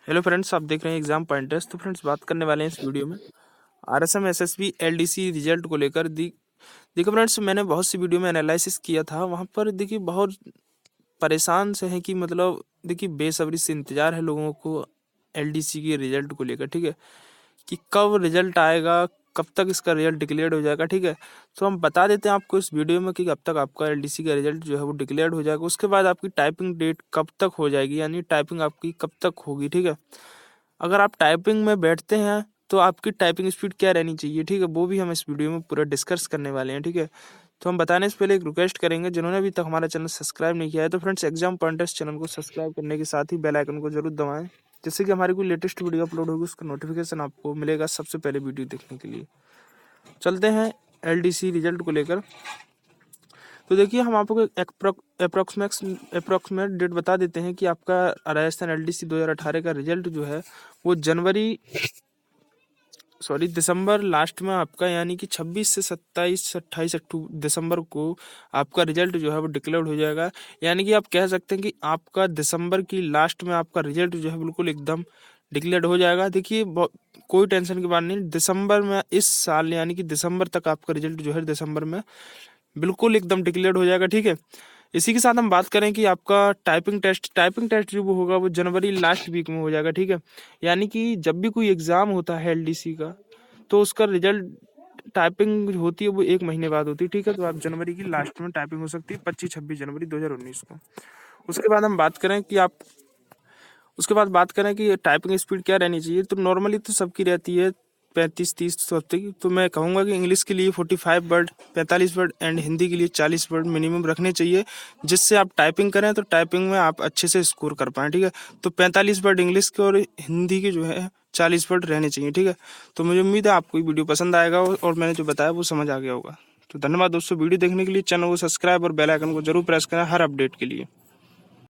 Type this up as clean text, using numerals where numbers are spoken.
Hello friends, आप देख रहे हैं एग्जाम पॉइंटर्स। तो फ्रेंड्स, बात करने वाले हैं इस वीडियो में आरएसएम एसएसबी एलडीसी रिजल्ट को लेकर। देखो फ्रेंड्स, मैंने बहुत सी वीडियो में एनालिसिस किया था। वहाँ पर देखिए बहुत परेशान से हैं कि मतलब देखिए बेसब्री से इंतजार है लोगों को एलडीसी के रिजल्ट को लेकर। ठीक है, कि कब रिजल्ट आएगा, कब तक इसका रिजल्ट डिक्लेयर हो जाएगा। ठीक है, तो हम बता देते हैं आपको इस वीडियो में कि कब तक आपका एलडीसी का रिजल्ट जो है वो डिक्लेयर हो जाएगा। उसके बाद आपकी टाइपिंग डेट कब तक हो जाएगी, यानी टाइपिंग आपकी कब तक होगी। ठीक है, अगर आप टाइपिंग में बैठते हैं तो आपकी टाइपिंग स्पीड क्या रहनी चाहिए। ठीक है, वो भी हम इस वीडियो में पूरा डिस्कस करने वाले हैं। ठीक है, तो हम बताने से पहले एक रिक्वेस्ट करेंगे, जिन्होंने अभी तक हमारा चैनल सब्सक्राइब नहीं किया है तो फ्रेंड्स एग्जाम पॉइंटर्स चैनल को सब्सक्राइब करने के साथ ही बेल आइकन को जरूर दबाएं, जिससे कि हमारी कोई लेटेस्ट वीडियो अपलोड होगी उसका नोटिफिकेशन आपको मिलेगा सबसे पहले वीडियो देखने के लिए। चलते हैं एलडीसी रिजल्ट को लेकर। तो देखिए, हम आपको अप्रोक्सीमेट डेट बता देते हैं कि आपका राजस्थान एलडीसी 2018 का रिजल्ट जो है वो दिसंबर लास्ट में आपका, यानी कि 26 से 27-28 दिसंबर को आपका रिजल्ट जो है वो डिक्लेयर हो जाएगा। यानी कि आप कह सकते हैं कि आपका दिसंबर की लास्ट में आपका रिजल्ट जो है बिल्कुल एकदम डिक्लेयर हो जाएगा। देखिए, कोई टेंशन की बात नहीं, दिसंबर में इस साल यानी कि दिसंबर तक आपका रिजल्ट जो है दिसंबर में बिल्कुल एकदम डिक्लेयर हो जाएगा। ठीक है, इसी के साथ हम बात करें कि आपका टाइपिंग टेस्ट जो वो होगा वो जनवरी लास्ट वीक में हो जाएगा। ठीक है, यानी कि जब भी कोई एग्जाम होता है एलडीसी का तो उसका रिजल्ट टाइपिंग होती है वो 1 महीने बाद होती है। ठीक है, तो आप जनवरी की लास्ट में टाइपिंग हो सकती है 25-26 जनवरी 2019 को। उसके बाद हम बात करें कि टाइपिंग स्पीड क्या रहनी चाहिए। तो नॉर्मली तो सबकी रहती है 35-30 हफ्ते की। तो मैं कहूँगा कि इंग्लिश के लिए 45 वर्ड 45 वर्ड एंड हिंदी के लिए 40 वर्ड मिनिमम रखने चाहिए, जिससे आप टाइपिंग करें तो टाइपिंग में आप अच्छे से स्कोर कर पाएँ। ठीक है, तो 45 वर्ड इंग्लिश के और हिंदी के जो है 40 वर्ड रहने चाहिए। ठीक है, तो मुझे उम्मीद है आपको ये वीडियो पसंद आएगा और मैंने जो बताया वो समझ आ गया होगा। तो धन्यवाद दोस्तों, वीडियो देखने के लिए। चैनल को सब्सक्राइब और बेल आइकन को जरूर प्रेस करें हर अपडेट के लिए।